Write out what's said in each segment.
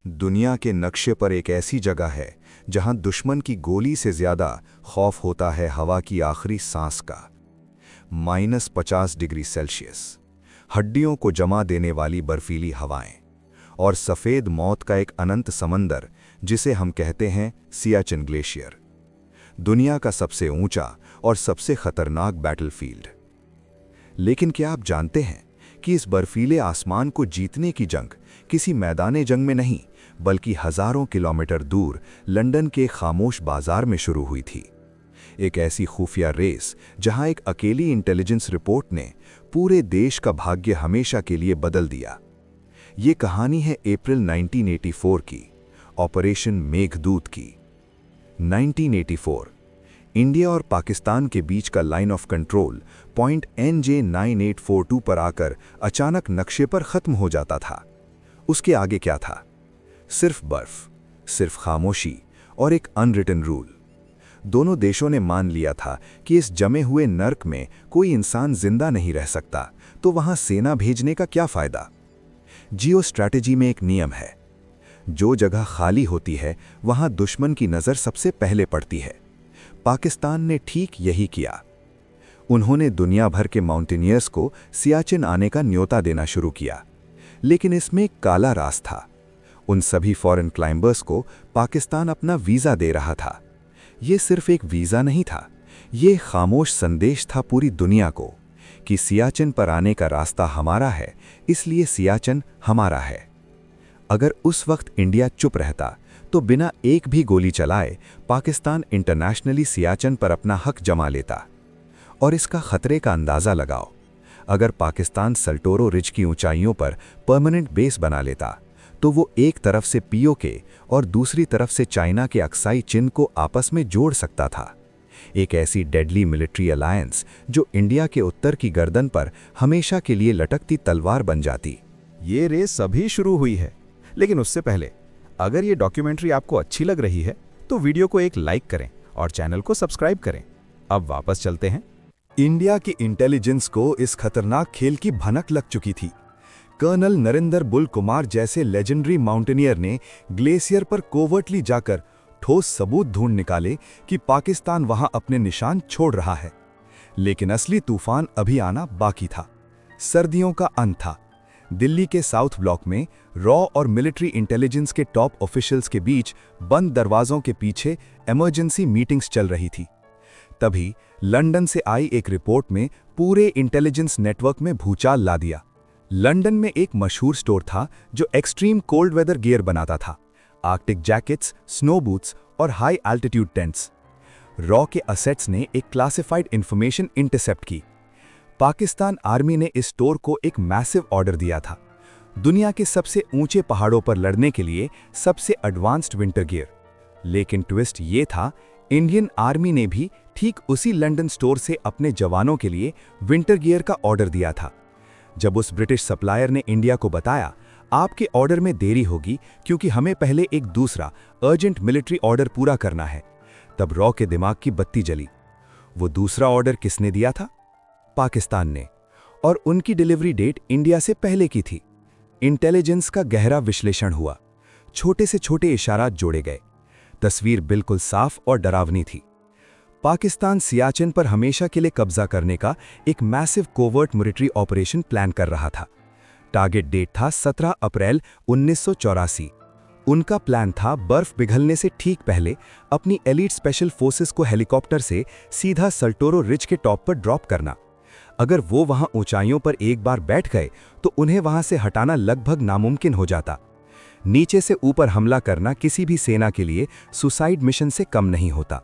दुनिया के नक्शे पर एक ऐसी जगह है जहां दुश्मन की गोली से ज्यादा खौफ होता है हवा की आखिरी सांस का। -50 डिग्री सेल्सियस, हड्डियों को जमा देने वाली बर्फीली हवाएं और सफ़ेद मौत का एक अनंत समंदर जिसे हम कहते हैं सियाचिन ग्लेशियर। दुनिया का सबसे ऊंचा और सबसे खतरनाक बैटलफील्ड। लेकिन क्या आप जानते हैं कि इस बर्फीले आसमान को जीतने की जंग किसी मैदाने जंग में नहीं, बल्कि हजारों किलोमीटर दूर लंदन के खामोश बाजार में शुरू हुई थी। एक ऐसी खुफिया रेस जहां एक अकेली इंटेलिजेंस रिपोर्ट ने पूरे देश का भाग्य हमेशा के लिए बदल दिया। ये कहानी है अप्रैल 1984 की, ऑपरेशन मेघदूत की। 1984 इंडिया और पाकिस्तान के बीच का line of control point NJ9842 पर आकर अचानक नक्शे पर खत्म हो जाता था। उसके आगे क्या था? सिर्फ बर्फ, सिर्फ खामोशी और एक अनरिटन रूल। दोनों देशों ने मान लिया था कि इस जमे हुए नर्क में कोई इंसान जिंदा नहीं रह सकता, तो वहां सेना भेजने का क्या फायदा? जियो स्ट्रैटेजी में एक नियम है, जो जगह खाली होती है वहां दुश्मन की नजर सबसे पहले पड़ती है। पाकिस्तान ने ठीक यही किया। उन्होंने दुनिया भर के माउंटेनियर्स को सियाचिन आने का न्योता देना शुरू किया, लेकिन इसमें एक काला राज था। उन सभी फॉरेन क्लाइंबर्स को पाकिस्तान अपना वीज़ा दे रहा था। ये सिर्फ एक वीज़ा नहीं था, ये खामोश संदेश था पूरी दुनिया को कि सियाचिन पर आने का रास्ता हमारा है, इसलिए सियाचिन हमारा है। अगर उस वक्त इंडिया चुप रहता तो बिना एक भी गोली चलाए पाकिस्तान इंटरनेशनली सियाचिन पर अपना हक जमा लेता। और इसका खतरे का अंदाज़ा लगाओ, अगर पाकिस्तान सल्टोरो रिज की ऊंचाइयों पर परमानेंट बेस बना लेता तो वो एक तरफ से POK और दूसरी तरफ से चाइना के अक्साई चिन को आपस में जोड़ सकता था। एक ऐसी डेडली मिलिट्री अलायंस जो इंडिया के उत्तर की गर्दन पर हमेशा के लिए लटकती तलवार बन जाती। ये रेस अभी शुरू हुई है, लेकिन उससे पहले अगर ये डॉक्यूमेंट्री आपको अच्छी लग रही है तो वीडियो को एक लाइक करें और चैनल को सब्सक्राइब करें। अब वापस चलते हैं। इंडिया की इंटेलिजेंस को इस खतरनाक खेल की भनक लग चुकी थी। कर्नल नरेंद्र बुल कुमार जैसे लेजेंडरी माउंटेनियर ने ग्लेशियर पर कोवर्टली जाकर ठोस सबूत ढूंढ निकाले कि पाकिस्तान वहां अपने निशान छोड़ रहा है। लेकिन असली तूफान अभी आना बाकी था। सर्दियों का अंत था। दिल्ली के साउथ ब्लॉक में रॉ और मिलिट्री इंटेलिजेंस के टॉप ऑफिशियल्स के बीच बंद दरवाजों के पीछे इमरजेंसी मीटिंग्स चल रही थी। तभी लंदन से आई एक रिपोर्ट में पूरे इंटेलिजेंस नेटवर्क में भूचाल ला दिया। लंदन में एक मशहूर स्टोर था जो एक्सट्रीम कोल्ड वेदर गियर बनाता था, आर्कटिक जैकेट्स, स्नो बूट्स और हाई एल्टीट्यूड टेंट्स। रॉ के असेट्स ने एक क्लासिफाइड इंफॉर्मेशन इंटरसेप्ट की। पाकिस्तान आर्मी ने इस स्टोर को एक मैसिव ऑर्डर दिया था, दुनिया के सबसे ऊंचे पहाड़ों पर लड़ने के लिए सबसे एडवांस्ड विंटर गियर। लेकिन ट्विस्ट ये था, इंडियन आर्मी ने भी ठीक उसी लंदन स्टोर से अपने जवानों के लिए विंटर गियर का ऑर्डर दिया था। जब उस ब्रिटिश सप्लायर ने इंडिया को बताया, आपके ऑर्डर में देरी होगी क्योंकि हमें पहले एक दूसरा अर्जेंट मिलिट्री ऑर्डर पूरा करना है, तब रॉ के दिमाग की बत्ती जली। वो दूसरा ऑर्डर किसने दिया था? पाकिस्तान ने, और उनकी डिलीवरी डेट इंडिया से पहले की थी। इंटेलिजेंस का गहरा विश्लेषण हुआ, छोटे से छोटे इशारात जोड़े गए। तस्वीर बिल्कुल साफ और डरावनी थी। पाकिस्तान सियाचिन पर हमेशा के लिए कब्जा करने का एक massive covert military operation plan कर रहा था। टारगेट डेट था 17 अप्रैल 1984। उनका प्लान था बर्फ पिघलने से ठीक पहले अपनी एलीट स्पेशल फोर्सेस को हेलीकॉप्टर से सीधा सल्टोरो रिज के टॉप पर ड्रॉप करना। अगर वो वहां ऊंचाइयों पर एक बार बैठ गए तो उन्हें वहां से हटाना लगभग नामुमकिन हो जाता। नीचे से ऊपर हमला करना किसी भी सेना के लिए सुसाइड मिशन से कम नहीं होता।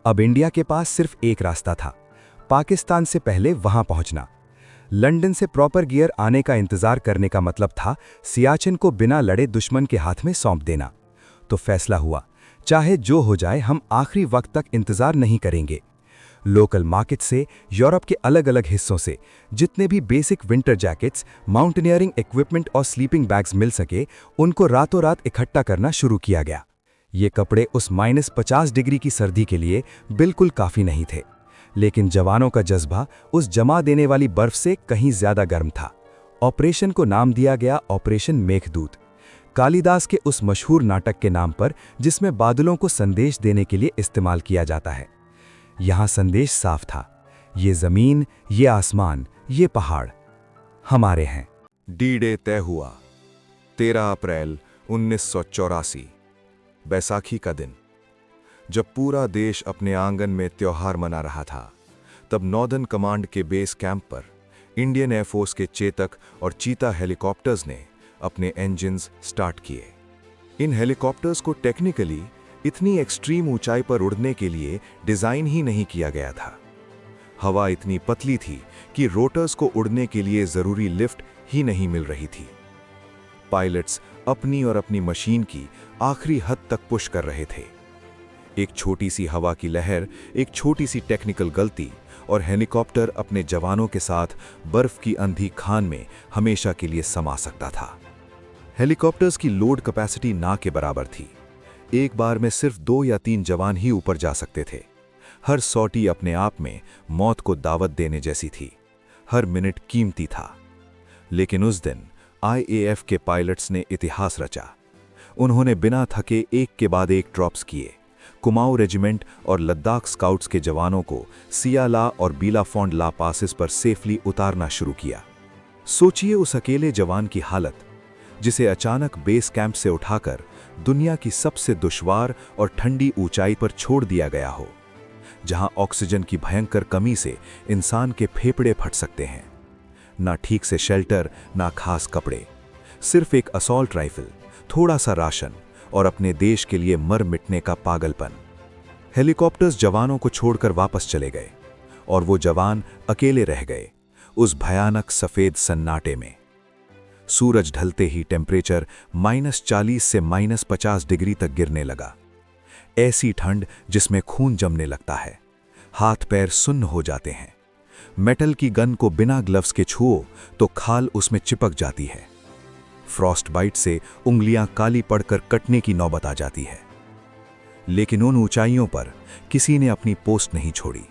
अब इंडिया के पास सिर्फ एक रास्ता था, पाकिस्तान से पहले वहां पहुंचना। लंदन से प्रॉपर गियर आने का इंतजार करने का मतलब था सियाचिन को बिना लड़े दुश्मन के हाथ में सौंप देना। तो फैसला हुआ, चाहे जो हो जाए हम आखिरी वक्त तक इंतजार नहीं करेंगे। लोकल मार्केट से, यूरोप के अलग अलग हिस्सों से जितने भी basic winter jackets, mountaineering equipment और स्लीपिंग बैग्स मिल सके, उनको रातों रात इकट्ठा करना शुरू किया गया। ये कपड़े उस -50 डिग्री की सर्दी के लिए बिल्कुल काफ़ी नहीं थे, लेकिन जवानों का जज्बा उस जमा देने वाली बर्फ से कहीं ज्यादा गर्म था। ऑपरेशन को नाम दिया गया ऑपरेशन मेघदूत। कालिदास के उस मशहूर नाटक के नाम पर जिसमें बादलों को संदेश देने के लिए इस्तेमाल किया जाता है। यहाँ संदेश साफ था, ये जमीन, ये आसमान, ये पहाड़ हमारे हैं। डी-डे तय हुआ 13 अप्रैल 1984, बैसाखी का दिन। जब पूरा देश अपने आंगन में त्योहार मना रहा था, तब नॉर्दर्न कमांड के बेस कैंप पर इंडियन एयरफोर्स के चेतक और चीता हेलीकॉप्टर्स ने अपने इंजन्स स्टार्ट किए। इन हेलीकॉप्टर्स को टेक्निकली इतनी एक्सट्रीम ऊंचाई पर उड़ने के लिए डिजाइन ही नहीं किया गया था। हवा इतनी पतली थी कि रोटर्स को उड़ने के लिए जरूरी लिफ्ट ही नहीं मिल रही थी। पायलट्स अपनी और अपनी मशीन की आखिरी हद तक पुश कर रहे थे। एक छोटी सी हवा की लहर, एक छोटी सी टेक्निकल गलती और हेलीकॉप्टर अपने जवानों के साथ बर्फ की अंधी खान में हमेशा के लिए समा सकता था। हेलीकॉप्टर्स की लोड कैपेसिटी ना के बराबर थी। एक बार में सिर्फ 2 या 3 जवान ही ऊपर जा सकते थे। हर सॉटी अपने आप में मौत को दावत देने जैसी थी। हर मिनट कीमती था। लेकिन उस दिन IAF के पायलट्स ने इतिहास रचा। उन्होंने बिना थके एक के बाद एक ड्रॉप्स किए। कुमाऊं रेजिमेंट और लद्दाख स्काउट्स के जवानों को सियाला और बीलाफोंड ला पासेस पर सेफली उतारना शुरू किया। सोचिए उस अकेले जवान की हालत, जिसे अचानक बेस कैंप से उठाकर दुनिया की सबसे दुश्वार और ठंडी ऊंचाई पर छोड़ दिया गया हो, जहां ऑक्सीजन की भयंकर कमी से इंसान के फेफड़े फट सकते हैं। ना ठीक से शेल्टर, ना खास कपड़े, सिर्फ एक असॉल्ट राइफल, थोड़ा सा राशन और अपने देश के लिए मर मिटने का पागलपन। हेलीकॉप्टर्स जवानों को छोड़कर वापस चले गए और वो जवान अकेले रह गए उस भयानक सफेद सन्नाटे में। सूरज ढलते ही टेम्परेचर -40 से -50 डिग्री तक गिरने लगा। ऐसी ठंड जिसमें खून जमने लगता है, हाथ पैर सुन्न हो जाते हैं। मेटल की गन को बिना ग्लव्स के छुओ तो खाल उसमें चिपक जाती है। फ्रॉस्ट बाइट से उंगलियां काली पड़कर कटने की नौबत आ जाती है। लेकिन उन ऊंचाइयों पर किसी ने अपनी पोस्ट नहीं छोड़ी।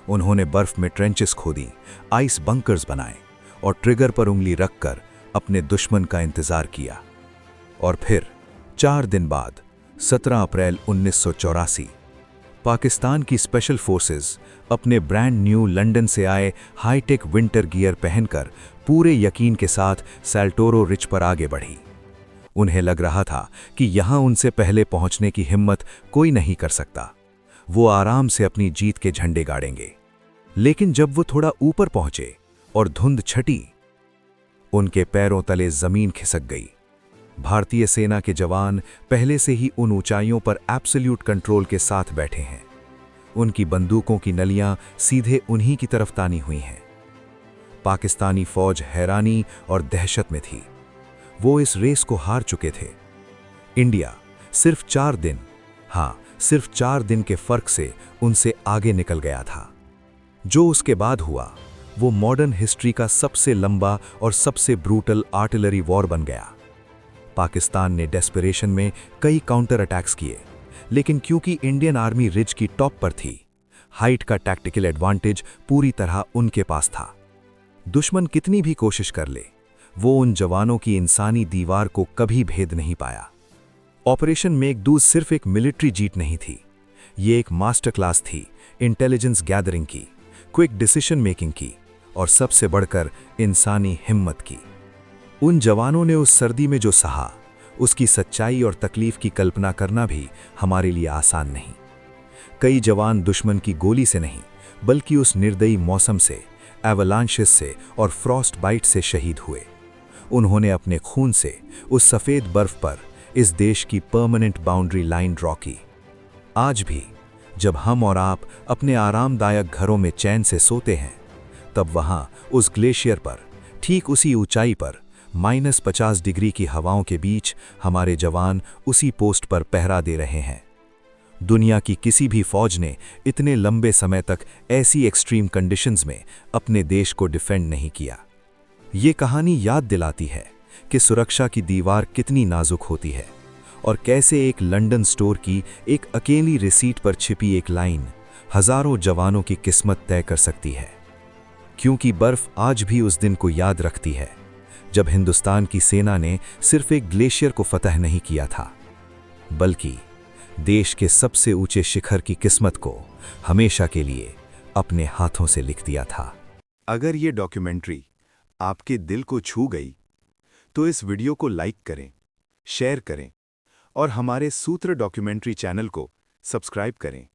उन्होंने बर्फ में ट्रेंचेस खोदी, आइस बंकर्स बनाए और ट्रिगर पर उंगली रखकर अपने दुश्मन का इंतजार किया। और फिर 4 दिन बाद 17 अप्रैल 1984, पाकिस्तान की स्पेशल फोर्सेस अपने ब्रांड न्यू लंदन से आए हाईटेक विंटर गियर पहनकर पूरे यकीन के साथ सैल्टोरो रिज पर आगे बढ़ी। उन्हें लग रहा था कि यहां उनसे पहले पहुंचने की हिम्मत कोई नहीं कर सकता। वो आराम से अपनी जीत के झंडे गाड़ेंगे। लेकिन जब वो थोड़ा ऊपर पहुंचे और धुंध छटी, उनके पैरों तले जमीन खिसक गई। भारतीय सेना के जवान पहले से ही उन ऊंचाइयों पर एब्सोल्यूट कंट्रोल के साथ बैठे हैं। उनकी बंदूकों की नलियां सीधे उन्हीं की तरफ तानी हुई हैं। पाकिस्तानी फौज हैरानी और दहशत में थी। वो इस रेस को हार चुके थे। इंडिया सिर्फ 4 दिन, सिर्फ 4 दिन के फर्क से उनसे आगे निकल गया था। जो उसके बाद हुआ, वो मॉडर्न हिस्ट्री का सबसे लंबा और सबसे ब्रूटल आर्टिलरी वॉर बन गया। पाकिस्तान ने डेस्परेशन में कई काउंटर अटैक्स किए, लेकिन क्योंकि इंडियन आर्मी रिज की टॉप पर थी, हाइट का टैक्टिकल एडवांटेज पूरी तरह उनके पास था। दुश्मन कितनी भी कोशिश कर ले, वो उन जवानों की इंसानी दीवार को कभी भेद नहीं पाया। ऑपरेशन मेघदूत सिर्फ एक मिलिट्री जीत नहीं थी, ये एक मास्टर क्लास थी इंटेलिजेंस गैदरिंग की, क्विक डिसीजन मेकिंग की और सबसे बढ़कर इंसानी हिम्मत की। उन जवानों ने उस सर्दी में जो सहा, उसकी सच्चाई और तकलीफ की कल्पना करना भी हमारे लिए आसान नहीं। कई जवान दुश्मन की गोली से नहीं, बल्कि उस निर्दयी मौसम से, एवलांशेस से और फ्रॉस्ट बाइट से शहीद हुए। उन्होंने अपने खून से उस सफ़ेद बर्फ पर इस देश की परमानेंट बाउंड्री लाइन ड्रॉ की। आज भी जब हम और आप अपने आरामदायक घरों में चैन से सोते हैं, तब वहाँ उस ग्लेशियर पर, ठीक उसी ऊंचाई पर, -50 डिग्री की हवाओं के बीच हमारे जवान उसी पोस्ट पर पहरा दे रहे हैं। दुनिया की किसी भी फौज ने इतने लंबे समय तक ऐसी एक्सट्रीम कंडीशंस में अपने देश को डिफेंड नहीं किया। ये कहानी याद दिलाती है कि सुरक्षा की दीवार कितनी नाजुक होती है और कैसे एक लंदन स्टोर की एक अकेली रिसीट पर छिपी एक लाइन हजारों जवानों की किस्मत तय कर सकती है। क्योंकि बर्फ आज भी उस दिन को याद रखती है जब हिंदुस्तान की सेना ने सिर्फ एक ग्लेशियर को फतह नहीं किया था, बल्कि देश के सबसे ऊंचे शिखर की किस्मत को हमेशा के लिए अपने हाथों से लिख दिया था। अगर ये डॉक्यूमेंट्री आपके दिल को छू गई, तो इस वीडियो को लाइक करें, शेयर करें और हमारे सूत्र डॉक्यूमेंट्री चैनल को सब्सक्राइब करें।